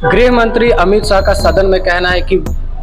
गृह मंत्री अमित शाह का सदन में कहना है कि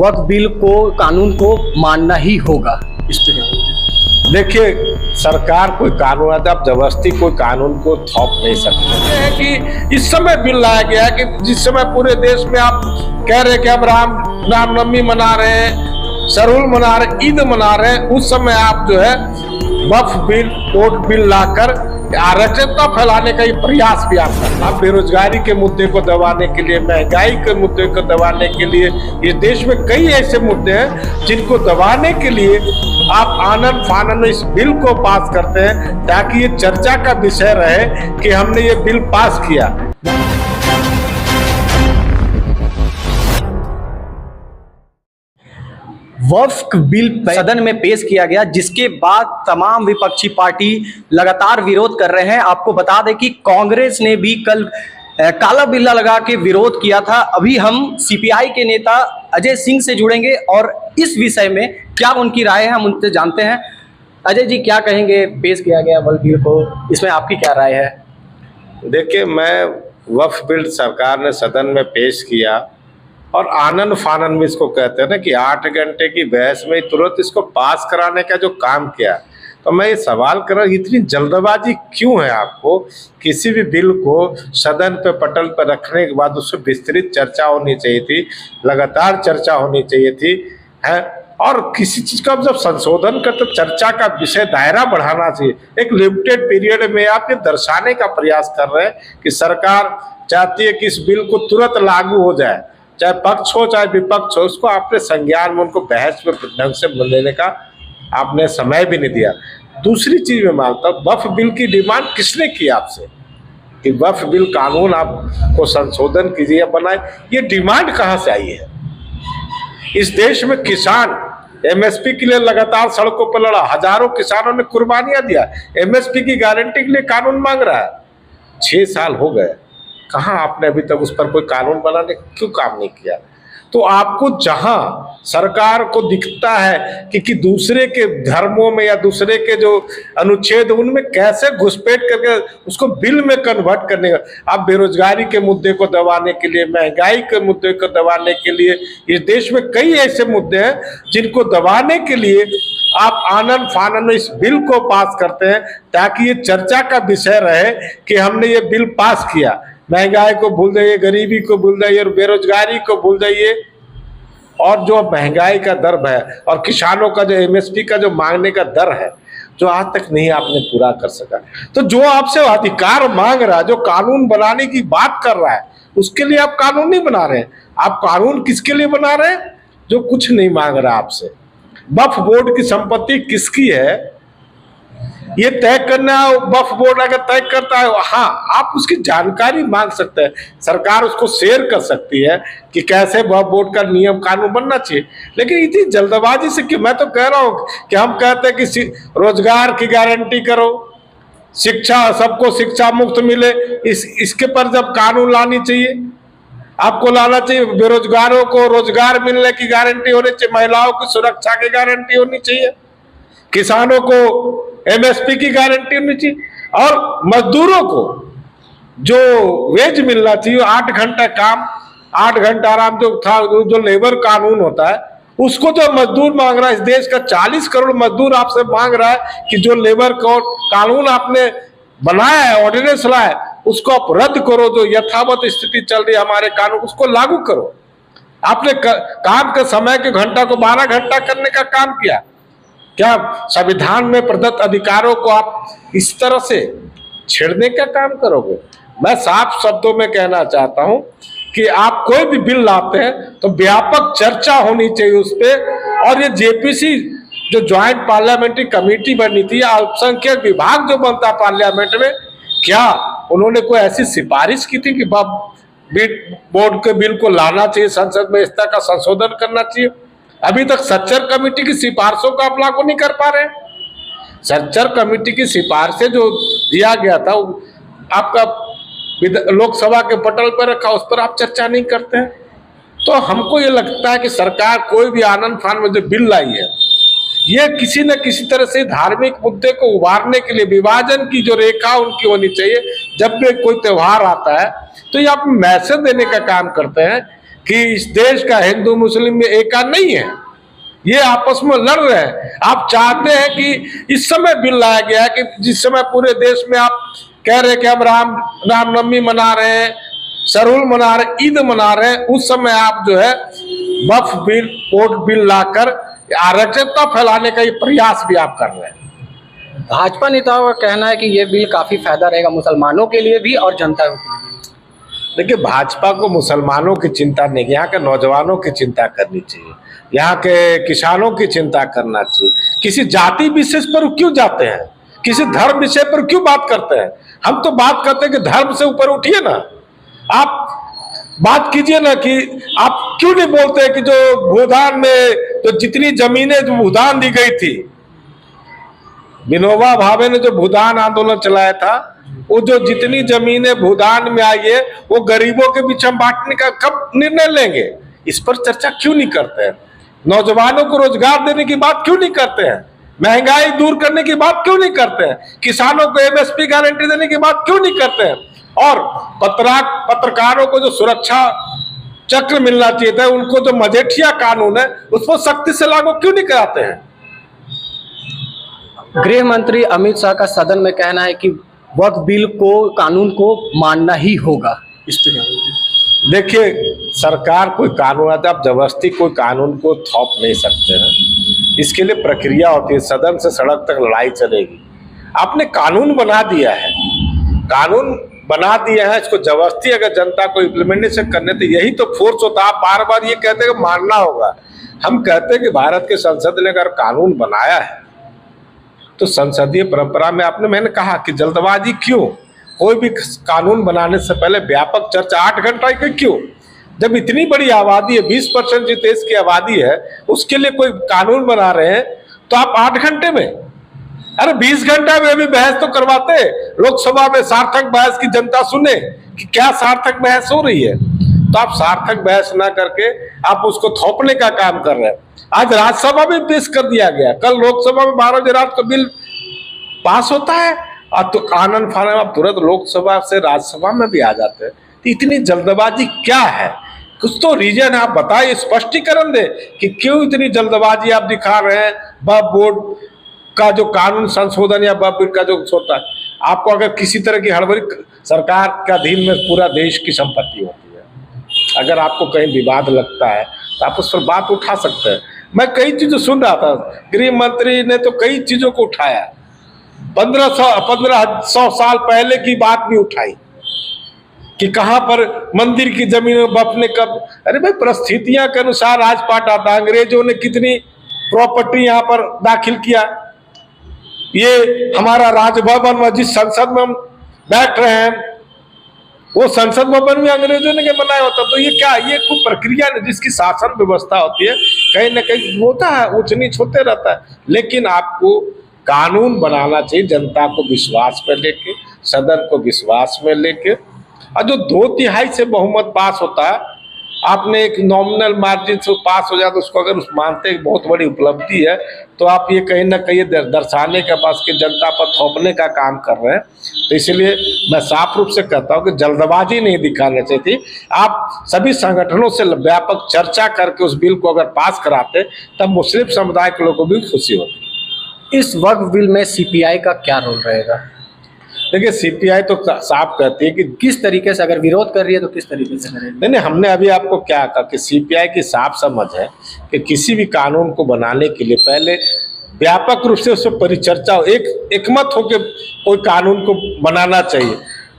वक्फ बिल को कानून को मानना ही होगा। इस पर देखिए, सरकार कोई कानून आता, आप जबरदस्ती कोई कानून को थोप नहीं सकते हैं कि इस समय बिल लाया गया है कि जिस समय पूरे देश में आप कह रहे हैं कि हम रामनवमी मना रहे हैं, सरूल मना रहे हैं, ईद मना रहे हैं, उस समय आप जो है वक्फ बिल, कोर्ट बिल लाकर अराजकता फैलाने का ये प्रयास भी आप करते हैं। आप बेरोजगारी के मुद्दे को दबाने के लिए, महंगाई के मुद्दे को दबाने के लिए, ये देश में कई ऐसे मुद्दे हैं जिनको दबाने के लिए आप आनन फानन इस बिल को पास करते हैं ताकि ये चर्चा का विषय रहे कि हमने ये बिल पास किया। वक्फ बिल सदन में पेश किया गया, जिसके बाद तमाम विपक्षी पार्टी लगातार विरोध कर रहे हैं। आपको बता दें कि कांग्रेस ने भी कल काला बिल्ला लगा के विरोध किया था। अभी हम सीपीआई के नेता अजय सिंह से जुड़ेंगे और इस विषय में क्या उनकी राय है हम उनसे जानते हैं। अजय जी, क्या कहेंगे? पेश किया गया वक्फ बिल को, इसमें आपकी क्या राय है? देखिए, मैं वक्फ बिल सरकार ने सदन में पेश किया और आनन फानन में इसको कहते हैं ना कि 8 घंटे की बहस में तुरंत इसको पास कराने का जो काम किया, तो मैं ये सवाल कर रहा हूँ, इतनी जल्दबाजी क्यों है आपको? किसी भी बिल को सदन पे पटल पर रखने के बाद उसमें विस्तृत चर्चा होनी चाहिए थी, लगातार चर्चा होनी चाहिए थी, है। और किसी चीज का जब संशोधन कर तो चर्चा का विषय दायरा बढ़ाना चाहिए। एक लिमिटेड पीरियड में आप ये दर्शाने का प्रयास कर रहे हैं कि सरकार चाहती है कि इस बिल को तुरंत लागू हो जाए, चाहे पक्ष हो चाहे विपक्ष हो, उसको आपने संज्ञान में उनको बहस में ढंग से लेने का आपने समय भी नहीं दिया। दूसरी चीज में मानता हूँ, वक्फ बिल की डिमांड किसने की आपसे कि वक्फ बिल कानून आपको संशोधन कीजिए, बनाए? ये डिमांड कहाँ से आई है? इस देश में किसान एमएसपी के लिए लगातार सड़कों पर लड़ा, हजारों किसानों ने कुर्बानियां दिया, एमएसपी की गारंटी के लिए कानून मांग रहा है। 6 साल हो गए, कहाँ आपने अभी तक उस पर कोई कानून बनाने क्यों काम नहीं किया? तो आपको जहां सरकार को दिखता है कि दूसरे के धर्मों में या दूसरे के जो अनुच्छेद उनमें कैसे घुसपैठ करके उसको बिल में कन्वर्ट करने का, आप बेरोजगारी के मुद्दे को दबाने के लिए, महंगाई के मुद्दे को दबाने के लिए, इस देश में कई ऐसे मुद्दे हैं जिनको दबाने के लिए आप आनन फानन इस बिल को पास करते हैं ताकि ये चर्चा का विषय रहे कि हमने ये बिल पास किया। महंगाई को भूल जाइए, गरीबी को भूल जाइए और बेरोजगारी को भूल जाइए, और जो महंगाई का दर है और किसानों का जो एमएसपी का जो मांगने का दर है जो आज तक नहीं आपने पूरा कर सका। तो जो आपसे अधिकार मांग रहा है, जो कानून बनाने की बात कर रहा है, उसके लिए आप कानून नहीं बना रहे हैं। आप कानून किसके लिए बना रहे हैं? जो कुछ नहीं मांग रहा आपसे। वक्फ बोर्ड की संपत्ति किसकी है ये तय करना, वक्फ बोर्ड अगर तय करता है, हाँ, आप उसकी जानकारी मांग सकते हैं, सरकार उसको शेयर कर सकती है कि कैसे वक्फ बोर्ड का नियम कानून बनना चाहिए। लेकिन इतनी जल्दबाजी से कि मैं तो कह रहा हूँ कि हम कहते हैं कि रोजगार की गारंटी करो, शिक्षा, सबको शिक्षा मुफ्त मिले, इसके पर जब कानून लानी चाहिए, आपको लाना चाहिए। बेरोजगारों को रोजगार मिलने की गारंटी होनी चाहिए, महिलाओं की सुरक्षा की गारंटी होनी चाहिए, किसानों को एमएसपी की गारंटी होनी चाहिए, और मजदूरों को जो वेज मिलना चाहिए, 8 घंटा काम 8 घंटा आराम जो था, जो लेबर कानून होता है, उसको जो मजदूर मांग रहा है, इस देश का 40 करोड़ मजदूर आपसे मांग रहा है कि जो लेबर कानून आपने बनाया है, ऑर्डिनेंस लाया है, उसको आप रद्द करो। जो यथावत स्थिति चल रही है हमारे कानून, उसको लागू करो। आपने काम के समय के घंटा को 12 घंटा करने का काम किया। क्या संविधान में प्रदत्त अधिकारों को आप इस तरह से छेड़ने का काम करोगे? मैं साफ शब्दों में कहना चाहता हूं कि आप कोई भी बिल लाते हैं तो व्यापक चर्चा होनी चाहिए उस पर। और ये जेपीसी जो ज्वाइंट पार्लियामेंट्री कमेटी बनी थी, अल्पसंख्यक विभाग जो बनता पार्लियामेंट में, क्या उन्होंने कोई ऐसी सिफारिश की थी कि बोर्ड के बिल को लाना चाहिए, संसद में इस तरह का संशोधन करना चाहिए? अभी तक सच्चर कमेटी की सिफारिशों को आप लागू नहीं कर पा रहे। सच्चर कमेटी की सिफारिशें जो दिया गया था आपका लोकसभा के पटल पर रखा, उस पर आप चर्चा नहीं करते हैं। तो हमको ये लगता है कि सरकार कोई भी आनंद फान में जो बिल लाई है, ये किसी न किसी तरह से धार्मिक मुद्दे को उभारने के लिए विभाजन की जो रेखा उनकी होनी चाहिए। जब भी कोई त्योहार आता है तो ये आप मैसेज देने का काम करते हैं कि इस देश का हिंदू मुस्लिम में एका नहीं है, ये आपस में लड़ रहे हैं। आप चाहते हैं कि इस समय बिल लाया गया है कि जिस समय पूरे देश में आप कह रहे हैं कि हम रामनवमी मना रहे हैं, सरूल मना रहे हैं, ईद मना रहे हैं, उस समय आप जो है वक्फ बिल, वोट बिल लाकर अराजकता फैलाने का ये प्रयास भी आप कर रहे हैं। भाजपा नेताओं का कहना है कि ये बिल काफी फायदा रहेगा मुसलमानों के लिए भी और जनता के लिए भी। देखिए, भाजपा को मुसलमानों की चिंता नहीं, यहाँ के नौजवानों की चिंता करनी चाहिए, यहाँ के किसानों की चिंता करना चाहिए। किसी जाति विशेष पर क्यों जाते हैं, किसी धर्म विषय पर क्यों बात करते हैं? हम तो बात करते हैं कि धर्म से ऊपर उठिए ना, आप बात कीजिए ना कि आप क्यों नहीं बोलते कि जो भूदान में जो जितनी जमीनें जो भूदान दी गई थी, विनोबा भावे ने जो भूदान आंदोलन चलाया था, वो जो जितनी जमीनें भूदान में आई है वो गरीबों के बीच हम बांटने का कब निर्णय लेंगे? इस पर चर्चा क्यों नहीं करते हैं? नौजवानों को रोजगार देने की बात क्यों नहीं करते हैं? महंगाई दूर करने की बात क्यों नहीं करते हैं? किसानों को एमएसपी गारंटी देने की बात क्यों नहीं करते हैं? और पत्रकारों को जो सुरक्षा चक्र मिलना चाहिए था, उनको जो मजेठिया कानून है उसको सख्ती से लागू क्यों नहीं कराते हैं? गृह मंत्री अमित शाह का सदन में कहना है कि वक्फ बिल को, कानून को मानना ही होगा। इस पर देखिए, सरकार कोई कानून आता है, आप जबरदस्ती कोई कानून को थोप नहीं सकते हैं। इसके लिए प्रक्रिया होती है, सदन से सड़क तक लड़ाई चलेगी। आपने कानून बना दिया है, कानून बना दिया है, इसको जबरदस्ती अगर जनता को इम्प्लीमेंटेशन करने, तो यही तो फोर्स होता है। आप बार बार ये कहते हैं कि मानना होगा। हम कहते हैं कि भारत के संसद ने अगर कानून बनाया है तो संसदीय परंपरा में मैंने कहा कि जल्दबाजी क्यों? कोई भी कानून बनाने से पहले व्यापक चर्चा 8 घंटा की क्यों? जब इतनी बड़ी आबादी है, 20% जिस देश की आबादी है, उसके लिए कोई कानून बना रहे हैं तो आप 8 घंटे में, अरे 20 घंटा में भी बहस तो करवाते। लोकसभा में सार्थक बहस की जनता सुने कि क्या सार्थक बहस हो रही है। तो आप सार्थक बहस ना करके आप उसको थोपने का काम कर रहे हैं। आज राज्यसभा में पेश कर दिया गया, कल लोकसभा में 12 बजे रात को बिल पास होता है और तो आनंद फानंद आप तुरंत लोकसभा से राज्यसभा में भी आ जाते हैं। तो इतनी जल्दबाजी क्या है? कुछ तो रीजन आप बताइए, स्पष्टीकरण दे कि क्यों इतनी जल्दबाजी आप दिखा रहे हैं। वक्फ बोर्ड का जो कानून संशोधन या वक्फ बोर्ड का जो होता है, आपको अगर किसी तरह की हड़बड़ी, सरकार के अधीन में पूरा देश की संपत्ति होती है, अगर आपको कहीं विवाद लगता है तो आप उस पर बात उठा सकते हैं। मैं कई चीजें सुन रहा था, गृह मंत्री ने तो कई चीजों को उठाया, 1500 साल पहले की बात भी उठाई कि कहां पर मंदिर की जमीन वक्फ ने कब। अरे भाई, परिस्थितियां के अनुसार राजपाट आता। अंग्रेजों ने कितनी प्रॉपर्टी यहाँ पर दाखिल किया। ये हमारा राजभवन में, जिस संसद में हम बैठ रहे हैं, वो संसद भवन में अंग्रेजों ने बनाया होता। तो ये क्या, ये कोई प्रक्रिया नहीं जिसकी शासन व्यवस्था होती है, कहीं ना कहीं होता है, ऊंच नीच होते रहता है। लेकिन आपको कानून बनाना चाहिए जनता को विश्वास में लेके, सदन को विश्वास में लेके। और जो 2/3 से बहुमत पास होता है, आपने एक नॉमिनल मार्जिन से पास हो जाए तो उसको अगर उस मानते हैं बहुत बड़ी उपलब्धि है, तो आप ये कहीं ना कहीं दर्शाने के पास कि जनता पर थोपने का काम कर रहे हैं। तो इसलिए मैं साफ रूप से कहता हूं कि जल्दबाजी नहीं दिखानी चाहिए थी। आप सभी संगठनों से व्यापक चर्चा करके उस बिल को अगर पास कराते, तब मुस्लिम समुदाय के लोगों को भी खुशी होती। इस वक्फ बिल में सीपीआई का क्या रोल रहेगा? देखिए, सीपीआई तो साफ कहती है कि किस तरीके से, अगर विरोध कर रही है तो किस तरीके से करेगी? नहीं, हमने अभी आपको क्या कहा कि सीपीआई की साफ समझ है कि किसी भी कानून को बनाने के लिए पहले व्यापक रूप से उस पर परिचर्चा हो, एकमत हो के कोई कानून को बनाना चाहिए।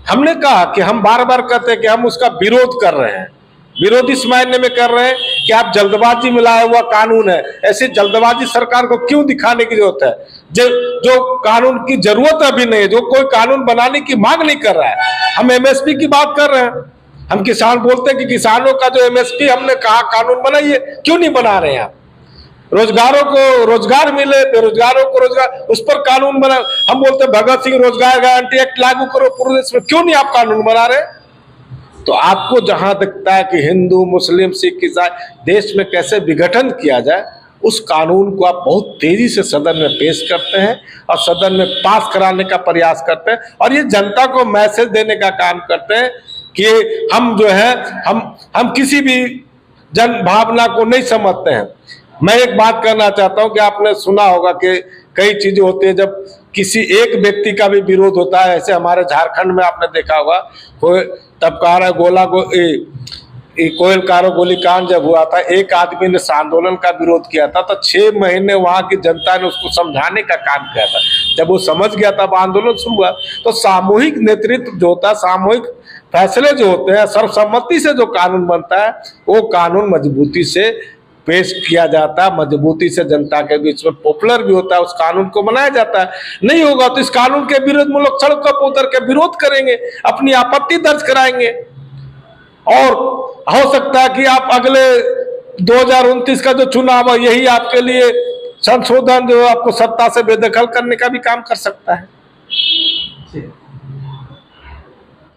हमने कहा कि हम बार बार कहते हैं कि हम उसका विरोध कर रहे हैं। विरोध इस मायने में कर रहे हैं कि आप जल्दबाजी में लाया हुआ कानून है, ऐसे जल्दबाजी सरकार को क्यों दिखाने की जरूरत है? जो कानून की जरूरत अभी नहीं है, जो कोई कानून बनाने की मांग नहीं कर रहा है। हम एमएसपी की बात कर रहे हैं, हम किसान बोलते हैं कि किसानों का जो एमएसपी हमने कहा कानून बनाइए, क्यों नहीं बना रहे हैं आप? रोजगारों को रोजगार मिले, बेरोजगारों को रोजगार, उस पर कानून बना। हम बोलते हैं भगत सिंह रोजगार गारंटी एक्ट लागू करो पूरे देश में, क्यों नहीं आप कानून बना रहे? तो आपको जहां दिखता है कि हिंदू, मुस्लिम, सिख, ईसाई देश में कैसे विघटन किया जाए, उस कानून को आप बहुत तेजी से सदन में पेश करते हैं और सदन में पास कराने का प्रयास करते हैं, और ये जनता को मैसेज देने का काम करते हैं कि हम जो है हम किसी भी जन भावना को नहीं समझते हैं। मैं एक बात कहना चाहता हूं कि आपने सुना होगा कि कई चीजें होती है जब किसी एक व्यक्ति का भी विरोध होता है, ऐसे हमारे झारखंड में आपने देखा होगा कोई तबकारा कोयलकारो गोलीकांड जब हुआ था, एक आदमी ने इस आंदोलन का विरोध किया था तो 6 महीने वहां की जनता ने उसको समझाने का काम किया था। जब वो समझ गया तब आंदोलन शुरू हुआ। तो सामूहिक नेतृत्व जो होता है, सामूहिक फैसले जो होते हैं, सर्वसम्मति से जो कानून बनता है वो कानून मजबूती से पेश किया जाता है, मजबूती से जनता के बीच में पॉपुलर भी होता है, उस कानून को बनाया जाता है। नहीं होगा तो इस कानून के विरोध में लोग सड़क पर उतर के विरोध करेंगे, अपनी आपत्ति दर्ज कराएंगे, और हो सकता है कि आप अगले 2029 का जो चुनाव है यही आपके लिए संशोधन जो आपको सत्ता से बेदखल करने का भी काम कर सकता है।